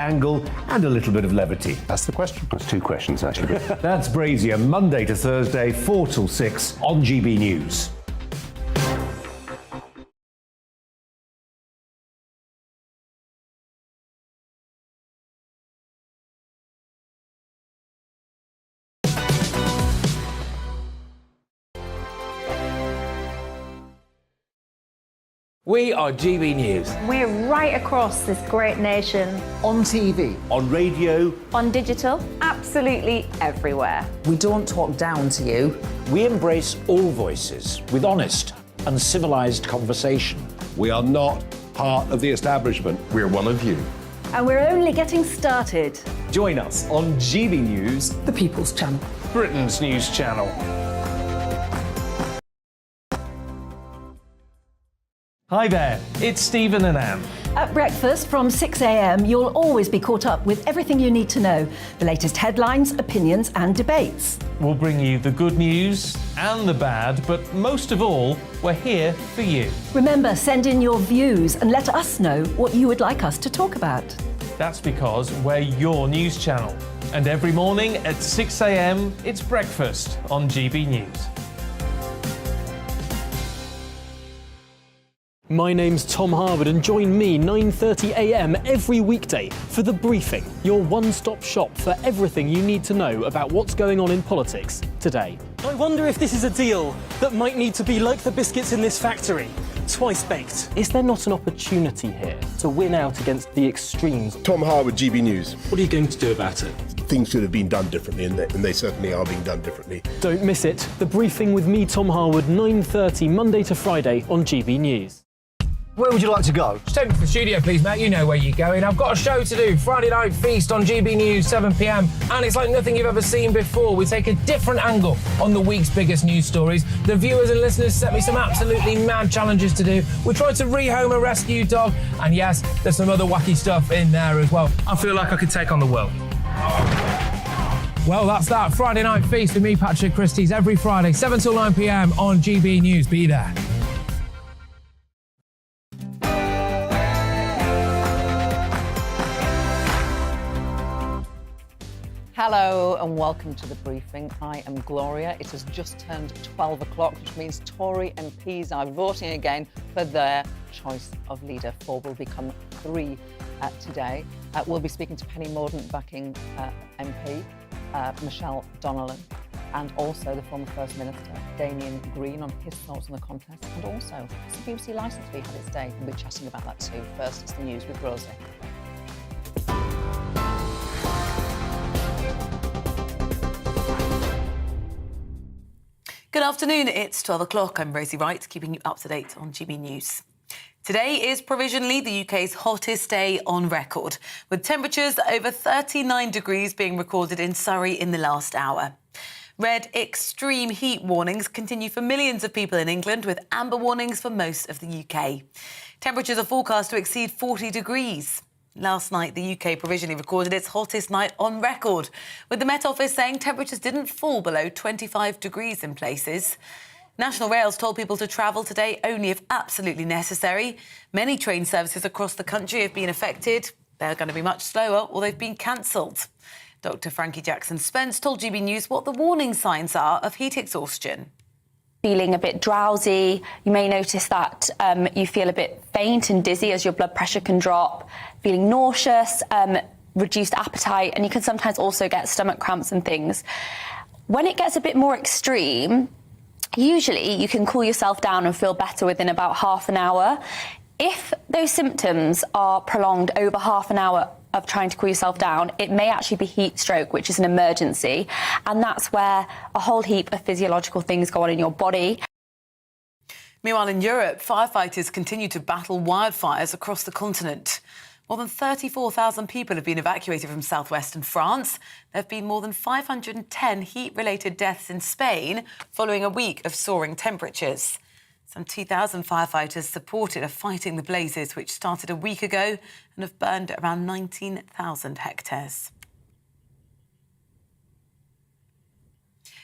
angle and a little bit of levity. That's the question. That's two questions, actually. That's Brazier, Monday to Thursday, 4 till 6 on GB News. We are GB News. We're right across this great nation. On TV. On radio. On digital. Absolutely everywhere. We don't talk down to you. We embrace all voices with honest and civilised conversation. We are not part of the establishment. We're one of you. And we're only getting started. Join us on GB News, The People's Channel. Britain's news channel. Hi there, it's Stephen and Anne. At breakfast from 6 a.m, you'll always be caught up with everything you need to know, the latest headlines, opinions and debates. We'll bring you the good news and the bad, but most of all, we're here for you. Remember, send in your views and let us know what you would like us to talk about. That's because we're your news channel. And every morning at 6 a.m, it's breakfast on GB News. My name's Tom Harwood and join me 9:30 a.m. every weekday for The Briefing, your one-stop shop for everything you need to know about what's going on in politics today. I wonder if this is a deal that might need to be like the biscuits in this factory, twice baked. Is there not an opportunity here to win out against the extremes? Tom Harwood, GB News. What are you going to do about it? Things should have been done differently, and they certainly are being done differently. Don't miss it. The Briefing with me, Tom Harwood, 9:30 Monday to Friday on GB News. Where would you like to go? Just take me to the studio, please, mate. You know where you're going. I've got a show to do. Friday Night Feast on GB News, 7 p.m. And it's like nothing you've ever seen before. We take a different angle on the week's biggest news stories. The viewers and listeners set me some absolutely mad challenges to do. We tried to rehome a rescue dog. And yes, there's some other wacky stuff in there as well. I feel like I could take on the world. Well, that's that. Friday Night Feast with me, Patrick Christie's, every Friday, 7 till 9 p.m. on GB News. Be there. Hello and welcome to The Briefing. I am Gloria. It has just turned 12 o'clock, which means Tory MPs are voting again for their choice of leader. 4 will become 3 today. We'll be speaking to Penny Mordaunt-backing MP, Michelle Donnellan, and also the former First Minister, Damien Green, on his thoughts on the contest, and also the BBC licence fee had its day. We'll be chatting about that too. First, it's the news with Rosie. Good afternoon, it's 12 o'clock. I'm Rosie Wright, keeping you up to date on GB News. Today is provisionally the UK's hottest day on record, with temperatures over 39 degrees being recorded in Surrey in the last hour. Red extreme heat warnings continue for millions of people in England, with amber warnings for most of the UK. Temperatures are forecast to exceed 40 degrees. Last night, the UK provisionally recorded its hottest night on record, with the Met Office saying temperatures didn't fall below 25 degrees in places. National Rail's told people to travel today only if absolutely necessary. Many train services across the country have been affected. They're going to be much slower, or they've been cancelled. Dr. Frankie Jackson-Spence told GB News what the warning signs are of heat exhaustion. Feeling a bit drowsy. You may notice that you feel a bit faint and dizzy as your blood pressure can drop, feeling nauseous, reduced appetite, and you can sometimes also get stomach cramps and things. When it gets a bit more extreme, usually you can cool yourself down and feel better within about half an hour. If those symptoms are prolonged over half an hour of trying to cool yourself down, it may actually be heat stroke, which is an emergency. And that's where a whole heap of physiological things go on in your body. Meanwhile, in Europe, firefighters continue to battle wildfires across the continent. More than 34,000 people have been evacuated from southwestern France. There have been more than 510 heat-related deaths in Spain following a week of soaring temperatures. Some 2,000 firefighters supported are fighting the blazes, which started a week ago and have burned around 19,000 hectares.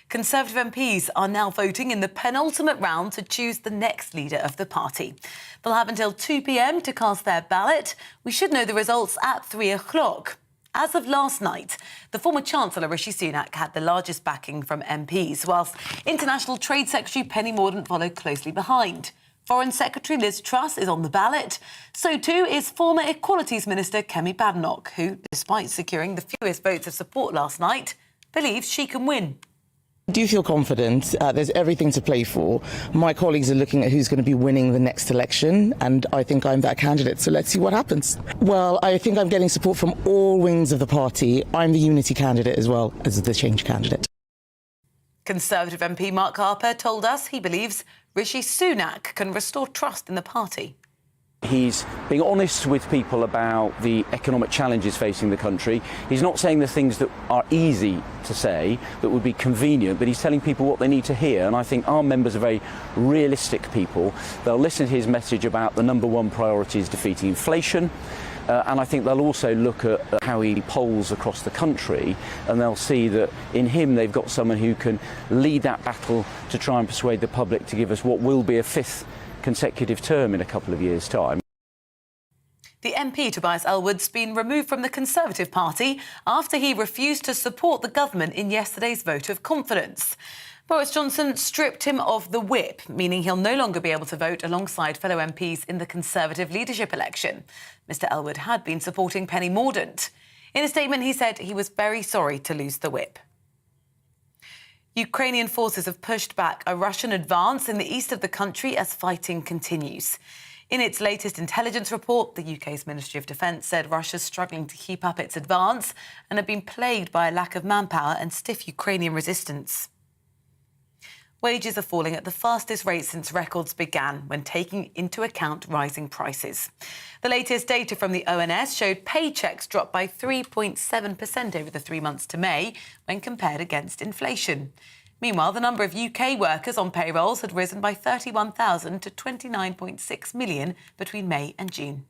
Conservative MPs are now voting in the penultimate round to choose the next leader of the party. They'll have until 2 p.m. to cast their ballot. We should know the results at 3 o'clock. As of last night, the former Chancellor Rishi Sunak had the largest backing from MPs, whilst International Trade Secretary Penny Mordaunt followed closely behind. Foreign Secretary Liz Truss is on the ballot. So too is former Equalities Minister Kemi Badenoch, who, despite securing the fewest votes of support last night, believes she can win. I do feel confident. There's everything to play for. My colleagues are looking at who's going to be winning the next election, and I think I'm that candidate, so let's see what happens. Well, I think I'm getting support from all wings of the party. I'm the unity candidate as well as the change candidate. Conservative MP Mark Harper told us he believes Rishi Sunak can restore trust in the party. He's being honest with people about the economic challenges facing the country. He's not saying the things that are easy to say, that would be convenient, but he's telling people what they need to hear. And I think our members are very realistic people. They'll listen to his message about the number one priority is defeating inflation. And I think they'll also look at how he polls across the country, and they'll see that in him they've got someone who can lead that battle to try and persuade the public to give us what will be a fifth consecutive term in a couple of years' time. The MP, Tobias Ellwood's been removed from the Conservative Party after he refused to support the government in yesterday's vote of confidence. Boris Johnson stripped him of the whip, meaning he'll no longer be able to vote alongside fellow MPs in the Conservative leadership election. Mr Ellwood had been supporting Penny Mordaunt. In a statement, he said he was very sorry to lose the whip. Ukrainian forces have pushed back a Russian advance in the east of the country as fighting continues. In its latest intelligence report, the UK's Ministry of Defence said Russia's struggling to keep up its advance and have been plagued by a lack of manpower and stiff Ukrainian resistance. Wages are falling at the fastest rate since records began, when taking into account rising prices. The latest data from the ONS showed paychecks dropped by 3.7% over the 3 months to May when compared against inflation. Meanwhile, the number of UK workers on payrolls had risen by 31,000 to 29.6 million between May and June.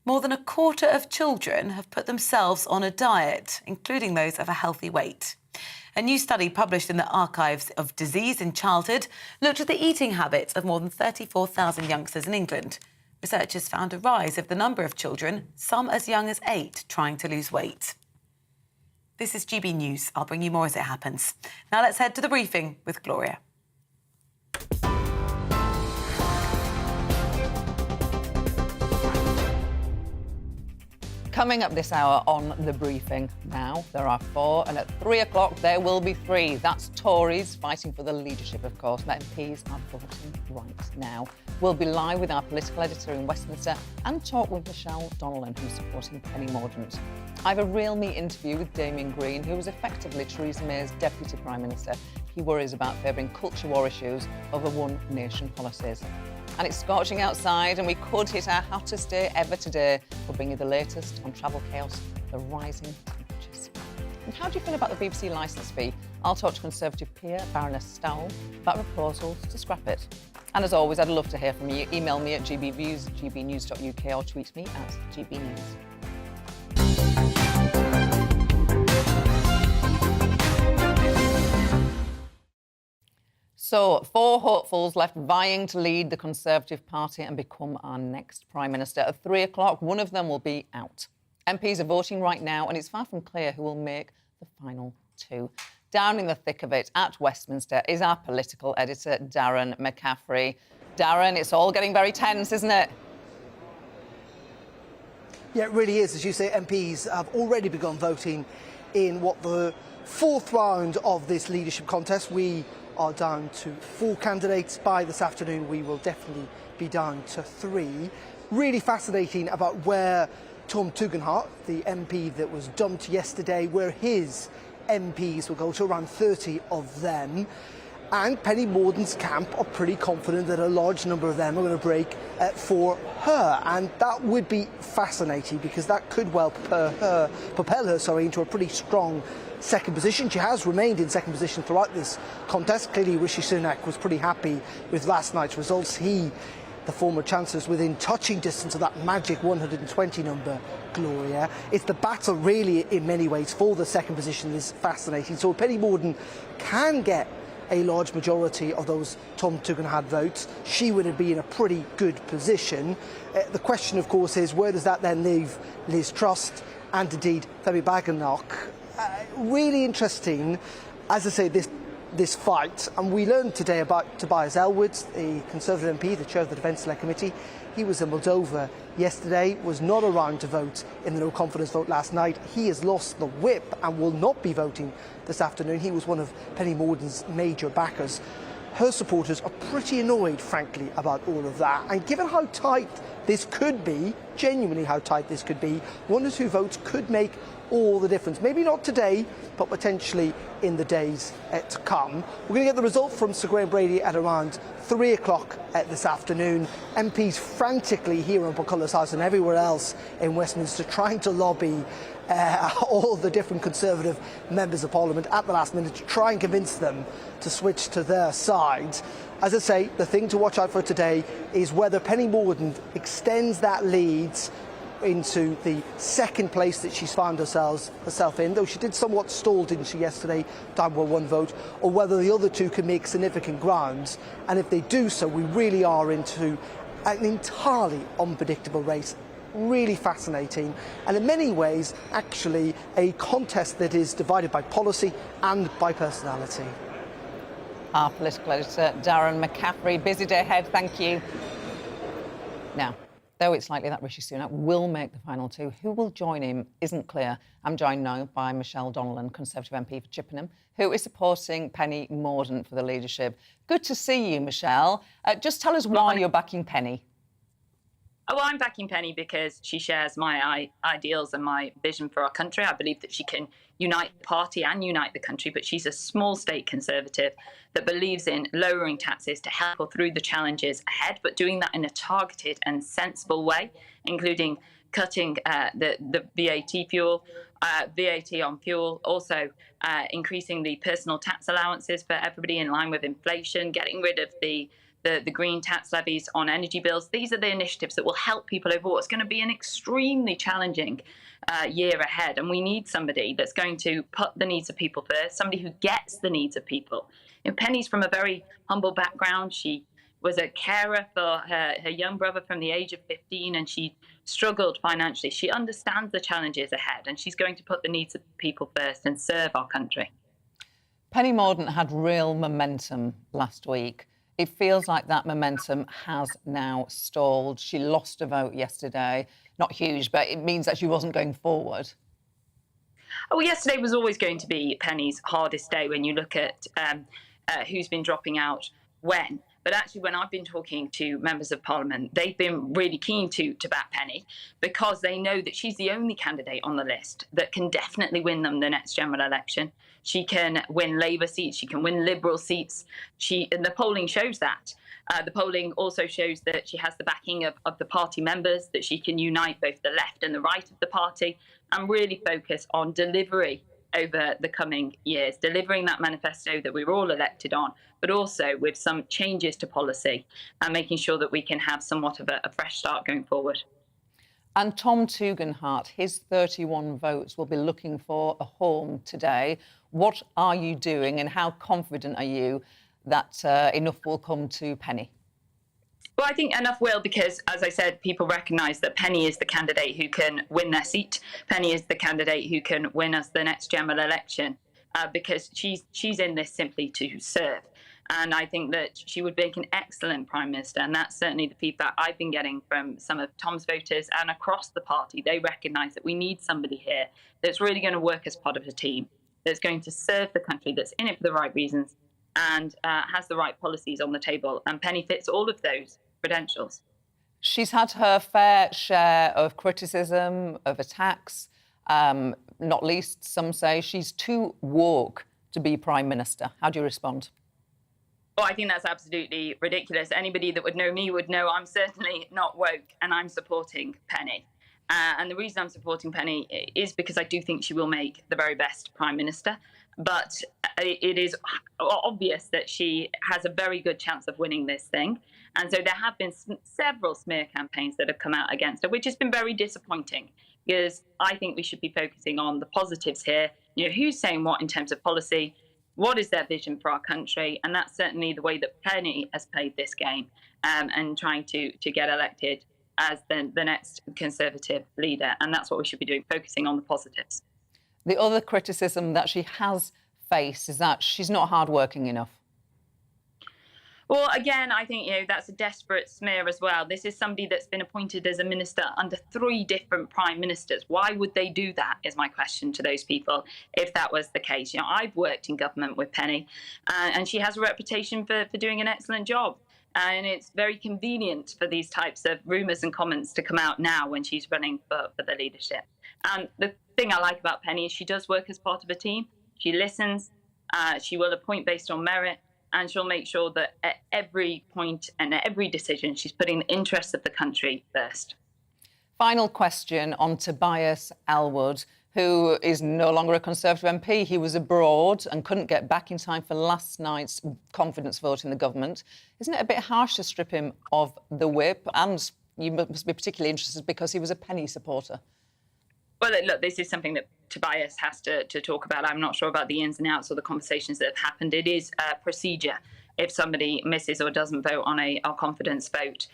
More than a quarter of children have put themselves on a diet, including those of a healthy weight. A new study published in the Archives of Disease in Childhood looked at the eating habits of more than 34,000 youngsters in England. Researchers found a rise of the number of children, some as young as 8, trying to lose weight. This is GB News. I'll bring you more as it happens. Now let's head to the briefing with Gloria. Coming up this hour on The Briefing. Now, there are 4, and at 3 o'clock there will be 3. That's Tories fighting for the leadership, of course. MPs are voting right now. We'll be live with our political editor in Westminster and talk with Michelle Donnellan, who's supporting Penny Mordaunt. I have a Real Me interview with Damien Green, who was effectively Theresa May's Deputy Prime Minister. He worries about favouring culture war issues over one nation policies. And it's scorching outside, and we could hit our hottest day ever today. We'll bring you the latest on travel chaos, the rising temperatures. And how do you feel about the BBC licence fee? I'll talk to Conservative peer Baroness Stowell about proposals to scrap it. And as always, I'd love to hear from you. Email me at gbviews@gbnews.uk or tweet me at gbnews. So, 4 hopefuls left vying to lead the Conservative Party and become our next Prime Minister. At 3 o'clock, one of them will be out. MPs are voting right now, and it's far from clear who will make the final 2. Down in the thick of it at Westminster is our political editor, Darren McCaffrey. Darren, it's all getting very tense, isn't it? Yeah, it really is. As you say, MPs have already begun voting in what the 4th round of this leadership contest. We are down to 4 candidates. By this afternoon, we will definitely be down to 3. Really fascinating about where Tom Tugendhat, the MP that was dumped yesterday, where his MPs will go to, around 30 of them. And Penny Mordaunt's camp are pretty confident that a large number of them are going to break for her. And that would be fascinating, because that could well propel her into a pretty strong second position. She has remained in second position throughout this contest. Clearly, Rishi Sunak was pretty happy with last night's results. He the former Chancellor's within touching distance of that magic 120 number, Gloria. It's the battle really in many ways for the second position is fascinating. So Penny Mordaunt can get a large majority of those Tom Tugendhat votes, she would be in a pretty good position. The question, of course, is where does that then leave Liz Truss and indeed Femi Badenoch? Really interesting, as I say, this fight. And we learned today about Tobias Ellwood, the Conservative MP, the chair of the Defence Select Committee. He was in Moldova yesterday, was not around to vote in the no-confidence vote last night. He has lost the whip and will not be voting this afternoon. He was one of Penny Mordaunt's major backers. Her supporters are pretty annoyed, frankly, about all of that. And given how tight this could be, genuinely how tight this could be, 1 or 2 votes could make all the difference. Maybe not today, but potentially in the days to come. We're going to get the result from Sir Graham Brady at around 3 o'clock this afternoon. MPs frantically here in Buckhurst House and everywhere else in Westminster trying to lobby all the different Conservative members of Parliament at the last minute to try and convince them to switch to their side. As I say, the thing to watch out for today is whether Penny Mordaunt extends that lead into the second place that she's found herself in, though she did somewhat stall, didn't she, yesterday, down by 1 vote, or whether the other two can make significant ground. And if they do so, we really are into an entirely unpredictable race. Really fascinating, and in many ways, actually, a contest that is divided by policy and by personality. Our political editor, Darren McCaffrey. Busy day ahead, thank you. Now, though it's likely that Rishi Sunak will make the final 2, who will join him isn't clear. I'm joined now by Michelle Donnellan, Conservative MP for Chippenham, who is supporting Penny Mordaunt for the leadership. Good to see you, Michelle. Just tell us why you're backing Penny. Oh, well, I'm backing Penny because she shares my ideals and my vision for our country. I believe that she can unite the party and unite the country, but she's a small state Conservative that believes in lowering taxes to help her through the challenges ahead, but doing that in a targeted and sensible way, including cutting the VAT on fuel, also increasing the personal tax allowances for everybody in line with inflation, getting rid of the green tax levies on energy bills. These are the initiatives that will help people over what's going to be an extremely challenging year ahead. And we need somebody that's going to put the needs of people first, somebody who gets the needs of people. And Penny's from a very humble background. She was a carer for her young brother from the age of 15, and she struggled financially. She understands the challenges ahead, and she's going to put the needs of people first and serve our country. Penny Mordaunt had real momentum last week. It feels like that momentum has now stalled. She lost a vote yesterday. Not huge, but it means that she wasn't going forward. Oh, well, yesterday was always going to be Penny's hardest day when you look at who's been dropping out when. But actually, when I've been talking to members of Parliament, they've been really keen to back Penny because they know that she's the only candidate on the list that can definitely win them the next general election. She can win Labour seats, she can win Liberal seats. And the polling shows that. The polling also shows that she has the backing of the party members, that she can unite both the left and the right of the party and really focus on delivery over the coming years, delivering that manifesto that we were all elected on, but also with some changes to policy and making sure that we can have somewhat of a fresh start going forward. And Tom Tugendhat, his 31 votes, will be looking for a home today. What are you doing and how confident are you that enough will come to Penny? Well, I think enough will because, as I said, people recognise that Penny is the candidate who can win their seat. Penny is the candidate who can win us the next general election because she's in this simply to serve. And I think that she would make an excellent Prime Minister. And that's certainly the feedback I've been getting from some of Tom's voters and across the party. They recognise that we need somebody here that's really going to work as part of a team, that's going to serve the country, that's in it for the right reasons and has the right policies on the table. And Penny fits all of those credentials. She's had her fair share of criticism, of attacks, not least some say she's too woke to be Prime Minister. How do you respond? Well, I think that's absolutely ridiculous. Anybody that would know me would know I'm certainly not woke and I'm supporting Penny. And the reason I'm supporting Penny is because I do think she will make the very best Prime Minister. But it is obvious that she has a very good chance of winning this thing. And so there have been several smear campaigns that have come out against her, which has been very disappointing, because I think we should be focusing on the positives here. You know, who's saying what in terms of policy? What is their vision for our country? And that's certainly the way that Penny has played this game, and trying to get elected as the next Conservative leader. And that's what we should be doing, focusing on the positives. The other criticism that she has faced is that she's not hardworking enough. Well, again, I think, that's a desperate smear as well. This is somebody that's been appointed as a minister under 3 different prime ministers. Why would they do that, is my question to those people, if that was the case. I've worked in government with Penny, and she has a reputation for doing an excellent job. And it's very convenient for these types of rumours and comments to come out now when she's running for the leadership. And the thing I like about Penny is she does work as part of a team. She listens, she will appoint based on merit, and she'll make sure that at every point and at every decision, she's putting the interests of the country first. Final question on Tobias Ellwood, who is no longer a Conservative MP. He was abroad and couldn't get back in time for last night's confidence vote in the government. Isn't it a bit harsh to strip him of the whip? And you must be particularly interested because he was a Penny supporter. Well, look, this is something that Tobias has to talk about. I'm not sure about the ins and outs or the conversations that have happened. It is a procedure if somebody misses or doesn't vote on a confidence vote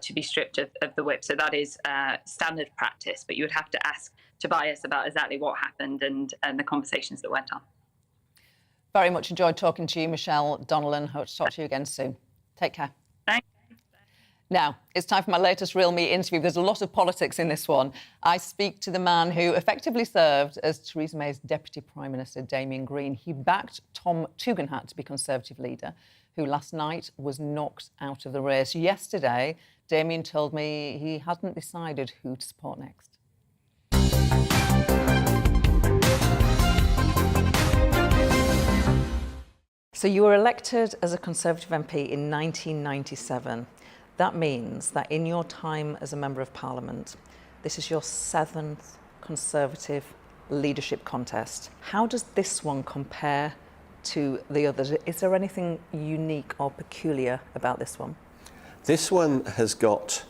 to be stripped of the whip. So that is standard practice. But you would have to ask Tobias about exactly what happened and the conversations that went on. Very much enjoyed talking to you, Michelle Donnellan. Hope to talk to you again soon. Take care. Thanks. Now, it's time for my latest Real Me interview. There's a lot of politics in this one. I speak to the man who effectively served as Theresa May's Deputy Prime Minister, Damien Green. He backed Tom Tugendhat to be Conservative leader, who last night was knocked out of the race. Yesterday, Damien told me he hadn't decided who to support next. So you were elected as a Conservative MP in 1997. That means that in your time as a Member of Parliament, this is your 7th Conservative leadership contest. How does this one compare to the others? Is there anything unique or peculiar about this one? This one has got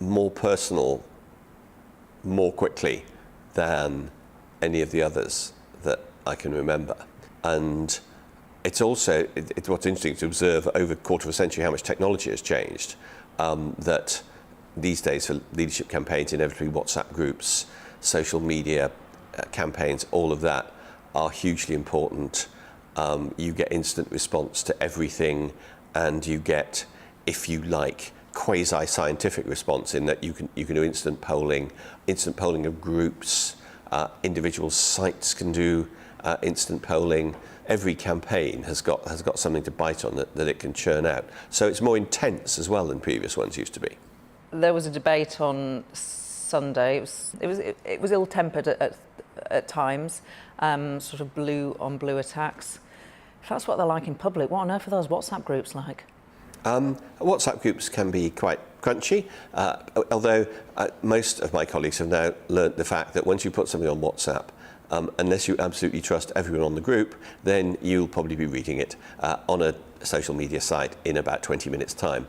more personal more quickly than any of the others that I can remember. And it's also, it's what's interesting to observe over a quarter of a century how much technology has changed, that these days for leadership campaigns, inevitably WhatsApp groups, social media campaigns, all of that are hugely important. You get instant response to everything, and you get, if you like, quasi-scientific response in that you can do instant polling of groups, individual sites can do instant polling. Every campaign has got something to bite on that it can churn out. So it's more intense as well than previous ones used to be. There was a debate on Sunday. It was ill-tempered at times, sort of blue on blue attacks. If that's what they're like in public, what on earth are those WhatsApp groups like? WhatsApp groups can be quite crunchy, although most of my colleagues have now learnt the fact that once you put something on WhatsApp, unless you absolutely trust everyone on the group, then you'll probably be reading it on a social media site in about 20 minutes' time.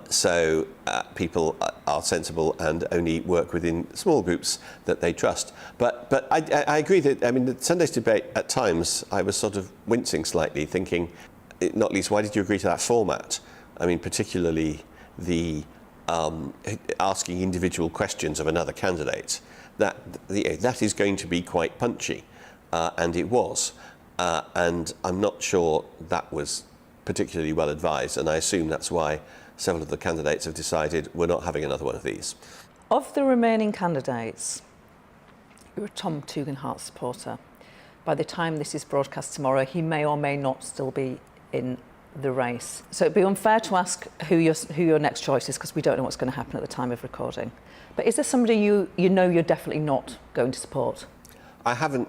So people are sensible and only work within small groups that they trust. But I agree that, I mean, the Sunday's debate, at times, I was sort of wincing slightly, thinking, not least, why did you agree to that format? I mean, particularly the asking individual questions of another candidate. That is going to be quite punchy, and it was. And I'm not sure that was particularly well advised, and I assume that's why several of the candidates have decided we're not having another one of these. Of the remaining candidates, you're a Tom Tugendhat supporter. By the time this is broadcast tomorrow, he may or may not still be in the race. So it'd be unfair to ask who your next choice is, because we don't know what's going to happen at the time of recording. But is there somebody you know you're definitely not going to support? I haven't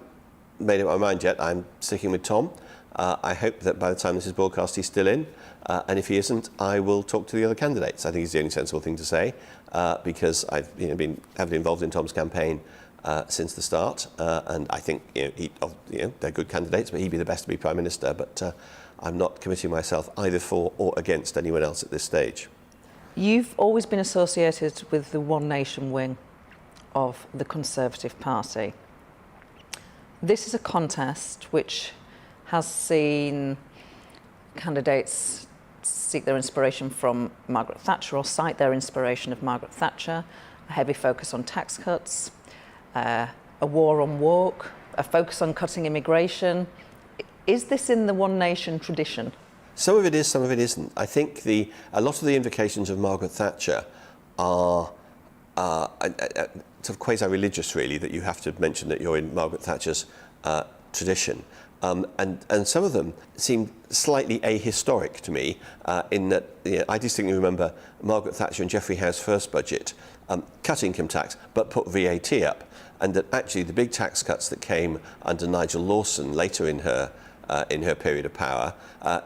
made up my mind yet. I'm sticking with Tom. I hope that by the time this is broadcast, he's still in. And if he isn't, I will talk to the other candidates. I think it's the only sensible thing to say, because I've been heavily involved in Tom's campaign since the start. And I think they're good candidates, but he'd be the best to be Prime Minister. But I'm not committing myself either for or against anyone else at this stage. You've always been associated with the One Nation wing of the Conservative Party. This is a contest which has seen candidates seek their inspiration from Margaret Thatcher or cite their inspiration of Margaret Thatcher, a heavy focus on tax cuts, a war on woke, a focus on cutting immigration. Is this in the One Nation tradition? Some of it is, some of it isn't. I think a lot of the invocations of Margaret Thatcher are sort of quasi-religious, really, that you have to mention that you're in Margaret Thatcher's tradition. And some of them seem slightly ahistoric to me, in that I distinctly remember Margaret Thatcher and Geoffrey Howe's first budget cut income tax but put VAT up, and that actually the big tax cuts that came under Nigel Lawson later in her period of power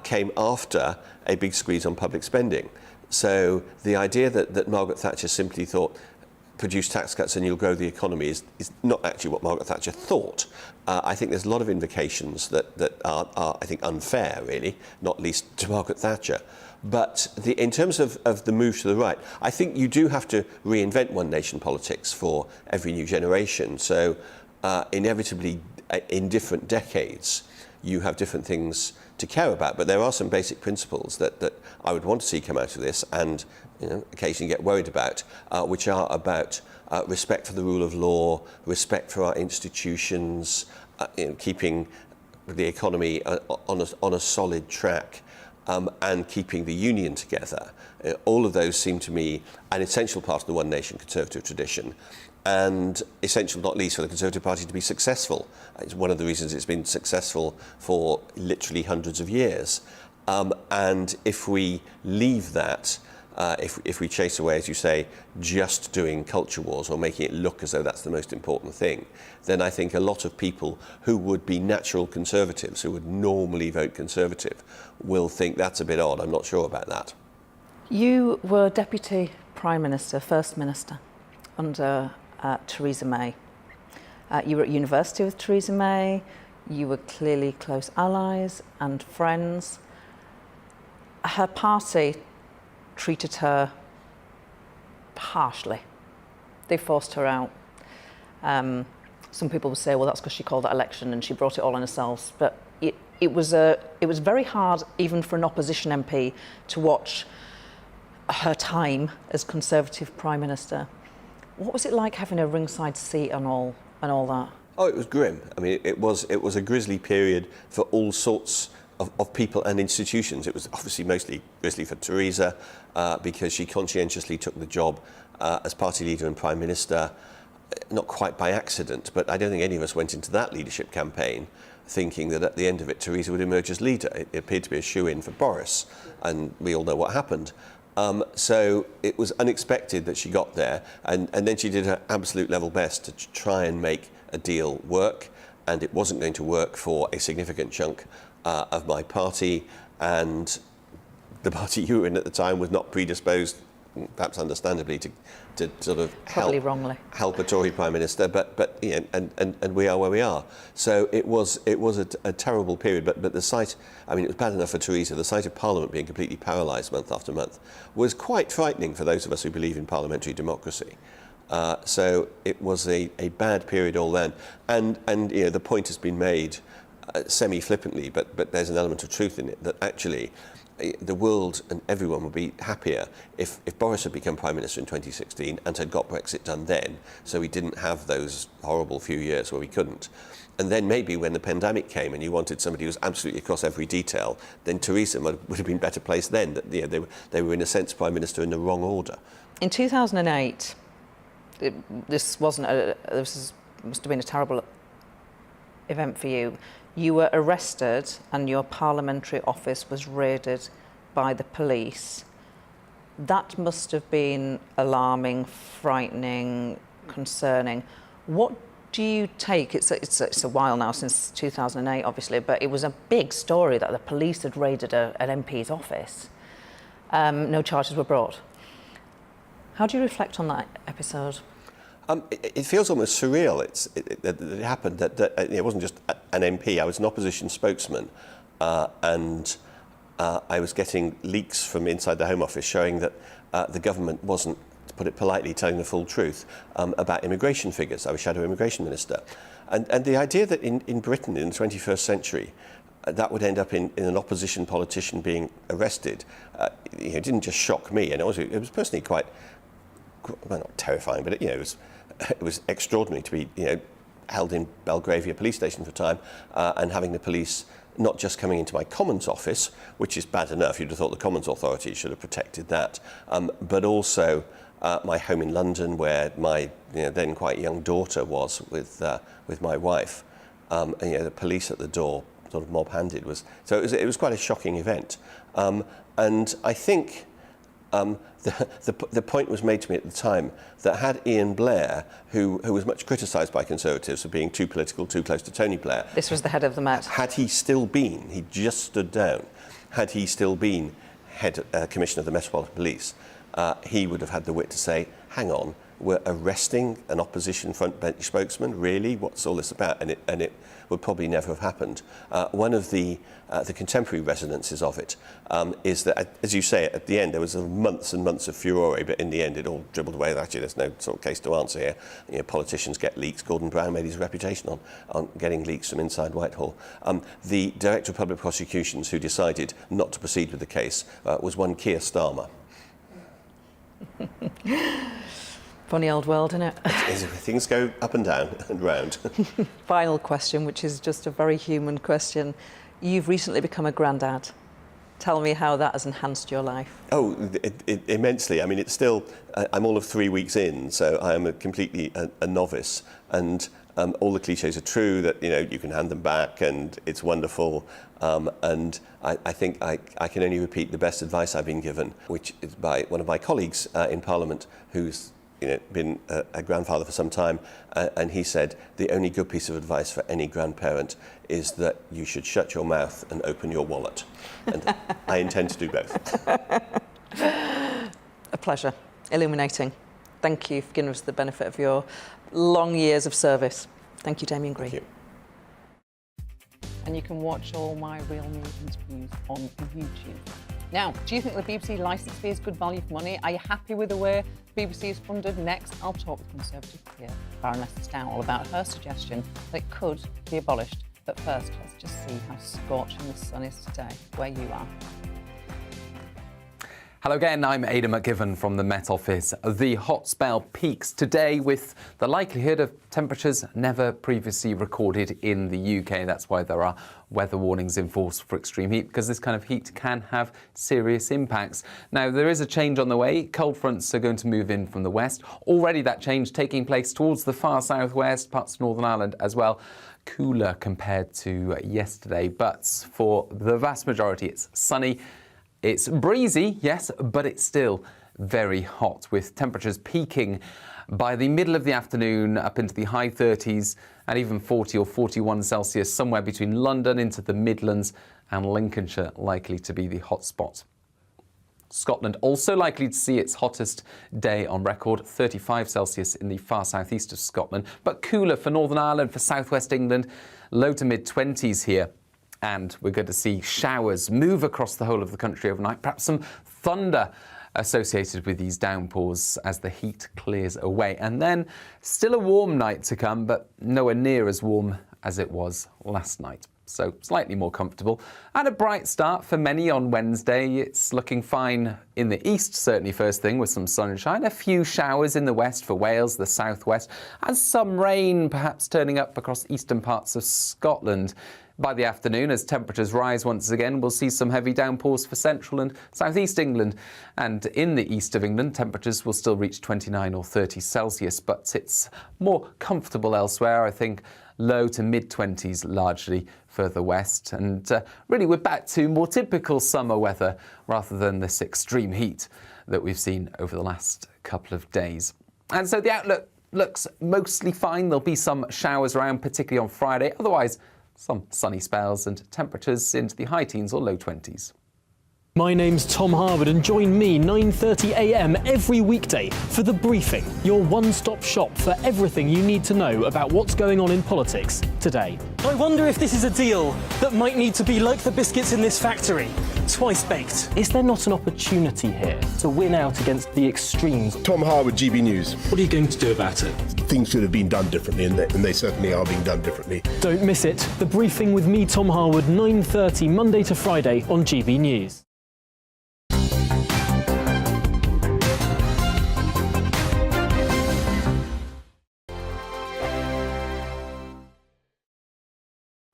came after a big squeeze on public spending. So the idea that Margaret Thatcher simply thought produce tax cuts and you'll grow the economy is not actually what Margaret Thatcher thought. I think there's a lot of indications that are I think, unfair, really, not least to Margaret Thatcher. But in terms of the move to the right, I think you do have to reinvent One Nation politics for every new generation. So inevitably, in different decades, you have different things to care about. But there are some basic principles that I would want to see come out of this, and occasionally get worried about, which are about respect for the rule of law, respect for our institutions, keeping the economy on a solid track, and keeping the union together. All of those seem to me an essential part of the One Nation Conservative tradition, and essential not least for the Conservative Party to be successful. It's one of the reasons it's been successful for literally hundreds of years. And if we leave that, if we chase away, as you say, just doing culture wars or making it look as though that's the most important thing, then I think a lot of people who would be natural Conservatives, who would normally vote Conservative, will think that's a bit odd. I'm not sure about that. You were Deputy Prime Minister, First Minister, under Theresa May. You were at university with Theresa May. You were clearly close allies and friends. Her party treated her harshly. They forced her out. Some people would say, well, that's because she called that election and she brought it all on herself. But it was very hard, even for an opposition MP, to watch her time as Conservative Prime Minister. What was it like having a ringside seat and all that? Oh, it was grim. I mean, it was a grisly period for all sorts of people and institutions. It was obviously mostly grisly for Theresa because she conscientiously took the job as party leader and Prime Minister, not quite by accident, but I don't think any of us went into that leadership campaign thinking that at the end of it Theresa would emerge as leader. It appeared to be a shoe-in for Boris, and we all know what happened. So it was unexpected that she got there, and then she did her absolute level best to try and make a deal work, and it wasn't going to work for a significant chunk of my party, and the party you were in at the time was not predisposed, perhaps understandably, to sort of help a Tory Prime Minister, but and we are where we are. So it was a terrible period, but the sight, I mean, it was bad enough for Theresa. The sight of Parliament being completely paralysed month after month was quite frightening for those of us who believe in parliamentary democracy. So it was a bad period all then, and the point has been made semi-flippantly, but there's an element of truth in it, that actually the world and everyone would be happier if Boris had become Prime Minister in 2016 and had got Brexit done then, so we didn't have those horrible few years where we couldn't. And then maybe when the pandemic came and you wanted somebody who was absolutely across every detail, then Theresa would have been better placed then. That they were in a sense Prime Minister in the wrong order. In 2008, this must have been a terrible event for you. You were arrested and your parliamentary office was raided by the police. That must have been alarming, frightening, concerning. What do you take? It's a while now, since 2008, obviously, but it was a big story that the police had raided an MP's office. No charges were brought. How do you reflect on that episode? It feels almost surreal. It happened that it wasn't just an MP. I was an opposition spokesman, and I was getting leaks from inside the Home Office showing that the government wasn't, to put it politely, telling the full truth about immigration figures. I was Shadow Immigration Minister. And the idea that in Britain in the 21st century, that would end up in an opposition politician being arrested, it didn't just shock me, and it was personally quite, well, not terrifying, but it was extraordinary to be held in Belgravia police station for a time and having the police not just coming into my Commons office, which is bad enough, you'd have thought the Commons Authority should have protected that, but also my home in London, where my then quite young daughter was with my wife. And, the police at the door, sort of mob-handed, so it was quite a shocking event. And I think the point was made to me at the time that had Ian Blair, who was much criticised by Conservatives for being too political, too close to Tony Blair. This was the head of the Met. Had he still been, he just stood down, had he still been Commissioner of the Metropolitan Police, he would have had the wit to say, hang on, we're arresting an opposition front bench spokesman, really? What's all this about? And it would probably never have happened. One of the contemporary resonances of it is that, as you say, at the end there was months and months of furore, but in the end it all dribbled away. Actually, there's no sort of case to answer here. Politicians get leaks. Gordon Brown made his reputation on getting leaks from inside Whitehall. The Director of Public Prosecutions who decided not to proceed with the case was one Keir Starmer. Funny old world, isn't it? Things go up and down and round. Final question, which is just a very human question. You've recently become a granddad. Tell me how that has enhanced your life. Oh, immensely. I mean, it's still, I'm all of 3 weeks in, so I am completely a novice. And all the cliches are true, that, you can hand them back and it's wonderful. And I think I can only repeat the best advice I've been given, which is by one of my colleagues in Parliament who's been a grandfather for some time, and he said the only good piece of advice for any grandparent is that you should shut your mouth and open your wallet. And I intend to do both. A pleasure. Illuminating. Thank you for giving us the benefit of your long years of service. Thank you, Damien Green. Thank you. And you can watch all my real news interviews on YouTube. Now, do you think the BBC licence fee is good value for money? Are you happy with the way the BBC is funded? Next, I'll talk with Conservative peer Baroness Stowell about her suggestion that it could be abolished. But first, let's just see how scorching the sun is today, where you are. Hello again, I'm Aidan McGivern from the Met Office. The hot spell peaks today with the likelihood of temperatures never previously recorded in the UK. That's why there are weather warnings in force for extreme heat, because this kind of heat can have serious impacts. Now, there is a change on the way. Cold fronts are going to move in from the west. Already that change taking place towards the far southwest, parts of Northern Ireland as well. Cooler compared to yesterday, but for the vast majority it's sunny. It's breezy, yes, but it's still very hot, with temperatures peaking by the middle of the afternoon up into the high 30s and even 40 or 41 Celsius, somewhere between London into the Midlands and Lincolnshire likely to be the hot spot. Scotland also likely to see its hottest day on record, 35 Celsius in the far southeast of Scotland, but cooler for Northern Ireland, for southwest England, low to mid-20s here. And we're going to see showers move across the whole of the country overnight, perhaps some thunder associated with these downpours as the heat clears away. And then still a warm night to come, but nowhere near as warm as it was last night. So slightly more comfortable. And a bright start for many on Wednesday. It's looking fine in the east, certainly first thing, with some sunshine. A few showers in the west for Wales, the southwest, and some rain perhaps turning up across eastern parts of Scotland. By the afternoon, as temperatures rise once again, we'll see some heavy downpours for central and southeast England. And in the east of England, temperatures will still reach 29 or 30 Celsius, but it's more comfortable elsewhere, I think. Low to mid-20s largely further west. And really we're back to more typical summer weather rather than this extreme heat that we've seen over the last couple of days. And so the outlook looks mostly fine. There'll be some showers around, particularly on Friday. Otherwise, some sunny spells and temperatures into the high teens or low 20s. My name's Tom Harwood and join me 9:30 a.m. every weekday for The Briefing, your one-stop shop for everything you need to know about what's going on in politics today. I wonder if this is a deal that might need to be like the biscuits in this factory, twice baked. Is there not an opportunity here to win out against the extremes? Tom Harwood, GB News. What are you going to do about it? Things should have been done differently, and they certainly are being done differently. Don't miss it. The Briefing with me, Tom Harwood, 9:30 Monday to Friday on GB News.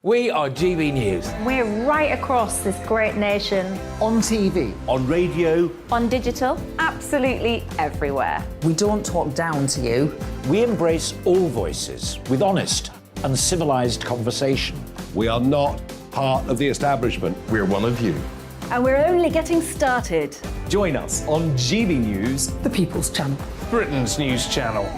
We are GB News. We're right across this great nation. On TV. On radio. On digital. Absolutely everywhere. We don't talk down to you. We embrace all voices with honest and civilised conversation. We are not part of the establishment. We're one of you. And we're only getting started. Join us on GB News, The People's Channel. Britain's news channel.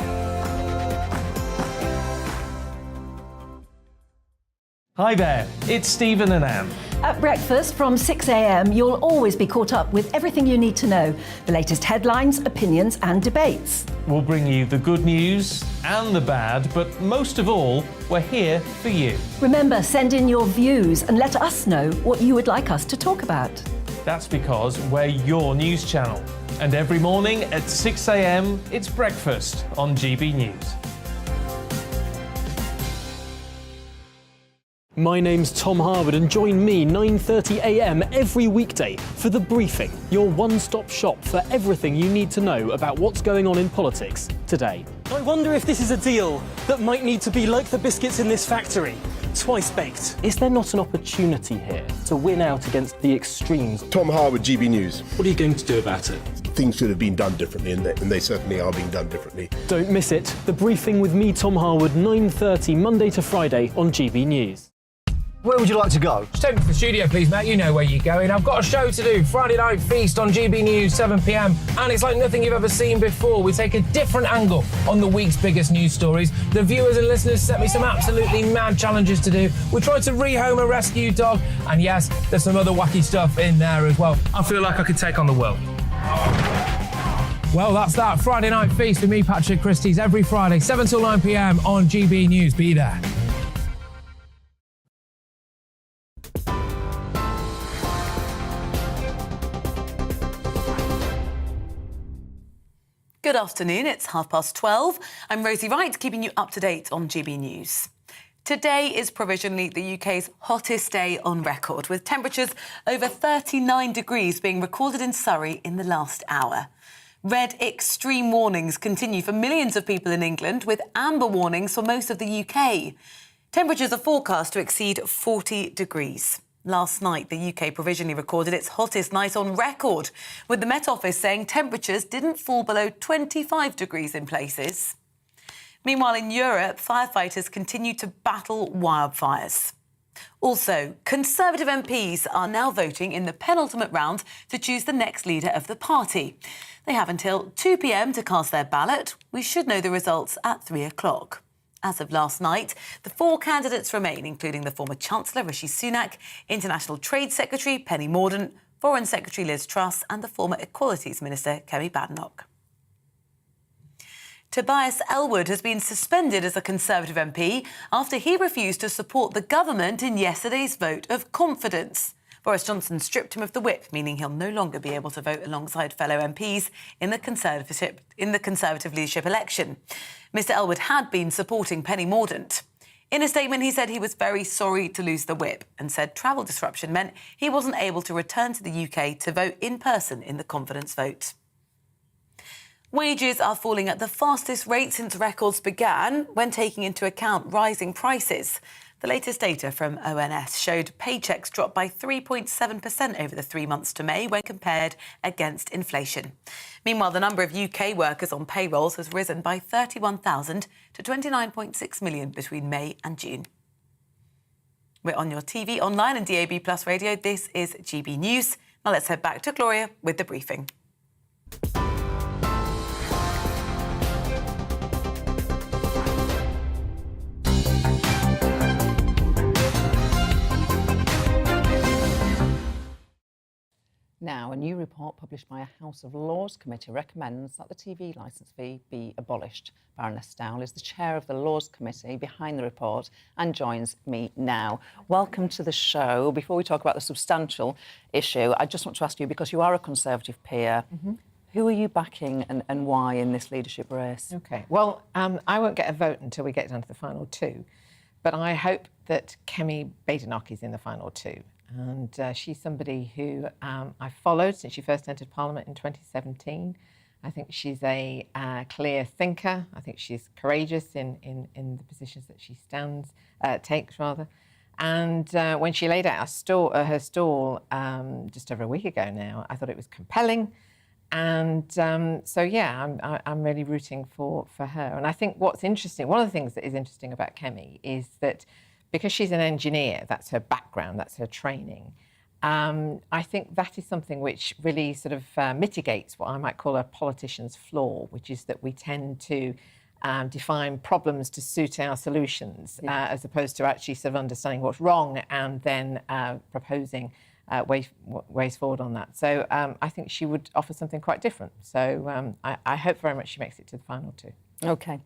Hi there, it's Stephen and Anne. At breakfast from 6 a.m, you'll always be caught up with everything you need to know, the latest headlines, opinions and debates. We'll bring you the good news and the bad, but most of all, we're here for you. Remember, send in your views and let us know what you would like us to talk about. That's because we're your news channel. And every morning at 6 a.m, it's breakfast on GB News. My name's Tom Harwood and join me 9:30 a.m. every weekday for The Briefing, your one-stop shop for everything you need to know about what's going on in politics today. I wonder if this is a deal that might need to be like the biscuits in this factory, twice baked. Is there not an opportunity here to win out against the extremes? Tom Harwood, GB News. What are you going to do about it? Things should have been done differently, and they certainly are being done differently. Don't miss it. The Briefing with me, Tom Harwood, 9:30 Monday to Friday on GB News. Where would you like to go? Just take me to the studio, please, mate. You know where you're going. I've got a show to do. Friday Night Feast on GB News, 7 p.m. And it's like nothing you've ever seen before. We take a different angle on the week's biggest news stories. The viewers and listeners set me some absolutely mad challenges to do. We tried to rehome a rescue dog. And yes, there's some other wacky stuff in there as well. I feel like I could take on the world. Well, that's that. Friday Night Feast with me, Patrick Christie's, every Friday, 7 till 9 p.m. on GB News. Be there. Good afternoon, it's 12:30. I'm Rosie Wright, keeping you up to date on GB News. Today is provisionally the UK's hottest day on record, with temperatures over 39 degrees being recorded in Surrey in the last hour. Red extreme warnings continue for millions of people in England, with amber warnings for most of the UK. Temperatures are forecast to exceed 40 degrees. Last night, the UK provisionally recorded its hottest night on record, with the Met Office saying temperatures didn't fall below 25 degrees in places. Meanwhile, in Europe, firefighters continue to battle wildfires. Also, Conservative MPs are now voting in the penultimate round to choose the next leader of the party. They have until 2 p.m. to cast their ballot. We should know the results at 3 o'clock. As of last night, the 4 candidates remain, including the former Chancellor Rishi Sunak, International Trade Secretary Penny Mordaunt, Foreign Secretary Liz Truss and the former Equalities Minister Kemi Badenoch. Tobias Ellwood has been suspended as a Conservative MP after he refused to support the government in yesterday's vote of confidence. Boris Johnson stripped him of the whip, meaning he'll no longer be able to vote alongside fellow MPs in the Conservative leadership election. Mr Ellwood had been supporting Penny Mordaunt. In a statement, he said he was very sorry to lose the whip and said travel disruption meant he wasn't able to return to the UK to vote in person in the confidence vote. Wages are falling at the fastest rate since records began when taking into account rising prices. The latest data from ONS showed paychecks dropped by 3.7% over the 3 months to May when compared against inflation. Meanwhile, the number of UK workers on payrolls has risen by 31,000 to 29.6 million between May and June. We're on your TV, online and DAB+ radio. This is GB News. Now let's head back to Gloria with the briefing. now, a new report published by a House of Lords committee recommends that the TV licence fee be abolished. Baroness Dowell is the chair of the Lords committee behind the report and joins me now. Welcome to the show. Before we talk about the substantial issue, I just want to ask you, because you are a Conservative peer, who are you backing and why in this leadership race? OK, well, I won't get a vote until we get down to the final two, but I hope that Kemi Badenoch is in the final two. And she's somebody who I've followed since she first entered Parliament in 2017. I think she's a clear thinker. I think she's courageous in the positions that she takes. And when she laid out her stall just over a week ago now, I thought it was compelling. And so, yeah, I'm really rooting for her. And I think what's interesting, one of the things that is interesting about Kemi is that because she's an engineer, that's her background, that's her training, I think that is something which really sort of mitigates what I might call a politician's flaw, which is that we tend to define problems to suit our solutions, as opposed to actually sort of understanding what's wrong and then proposing ways forward on that. So I think she would offer something quite different. So I hope very much she makes it to the final two. OK.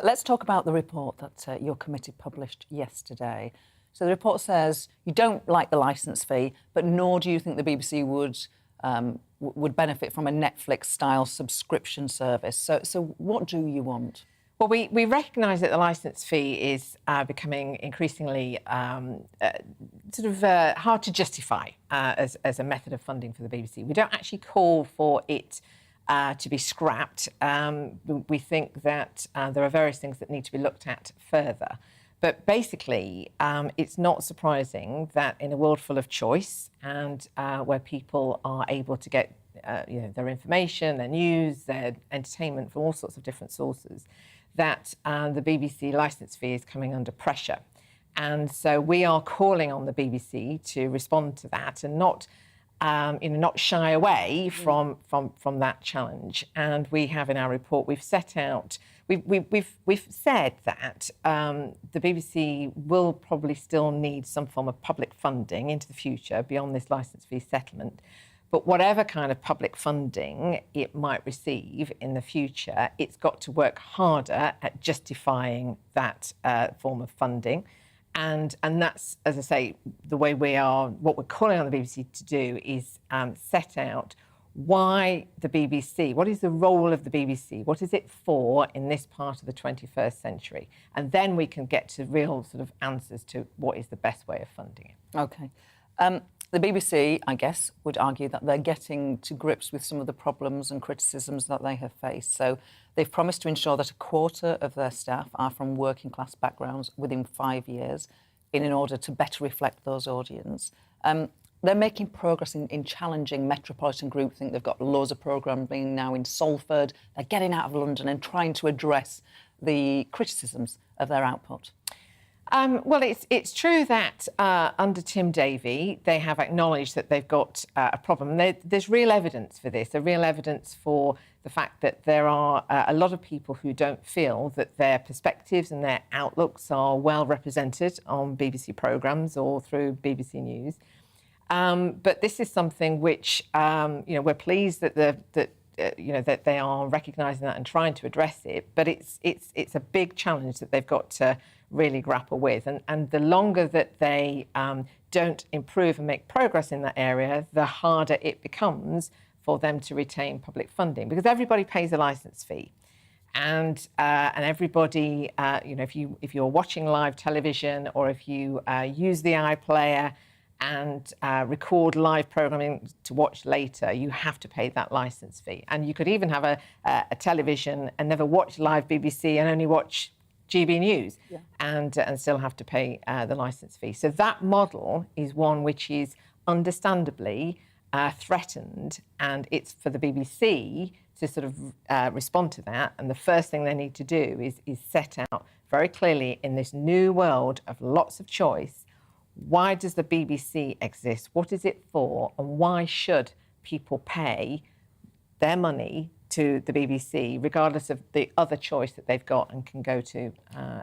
Let's talk about the report that your committee published yesterday. So the report says you don't like the licence fee, but nor do you think the BBC would benefit from a Netflix-style subscription service. So what do you want? Well, we recognise that the licence fee is becoming increasingly sort of hard to justify as a method of funding for the BBC. We don't actually call for it to be scrapped. We think that there are various things that need to be looked at further. But basically, it's not surprising that in a world full of choice and where people are able to get their information, their news, their entertainment from all sorts of different sources, that the BBC licence fee is coming under pressure. And so we are calling on the BBC to respond to that and not shy away from that challenge. And we have in our report, we've set out, we've said that the BBC will probably still need some form of public funding into the future beyond this licence fee settlement. But whatever kind of public funding it might receive in the future, it's got to work harder at justifying that form of funding. And that's, as I say, the way what we're calling on the BBC to do is set out why the BBC, what is the role of the BBC, what is it for in this part of the 21st century? And then we can get to real sort of answers to what is the best way of funding it. OK. The BBC, I guess, would argue that they're getting to grips with some of the problems and criticisms that they have faced. So they've promised to ensure that a quarter of their staff are from working class backgrounds within 5 years in order to better reflect those audience. They're making progress in challenging metropolitan groupthink. They've got loads of programming now in Salford. They're getting out of London and trying to address the criticisms of their output. Well, it's true that under Tim Davie, they have acknowledged that they've got a problem. There's real evidence for this, real evidence for the fact that there are a lot of people who don't feel that their perspectives and their outlooks are well represented on BBC programmes or through BBC News. But this is something which, we're pleased that that they are recognising that and trying to address it. But it's a big challenge that they've got to really grapple with. And the longer that they don't improve and make progress in that area, the harder it becomes for them to retain public funding, because everybody pays a licence fee. And everybody, if you're watching live television or if you use the iPlayer and record live programming to watch later, you have to pay that licence fee. And you could even have a television and never watch live BBC and only watch GBNews and still have to pay the licence fee. So that model is one which is understandably threatened, and it's for the BBC to sort of respond to that. And the first thing they need to do is set out very clearly in this new world of lots of choice, why does the BBC exist? What is it for? And why should people pay their money to the BBC, regardless of the other choice that they've got and can go to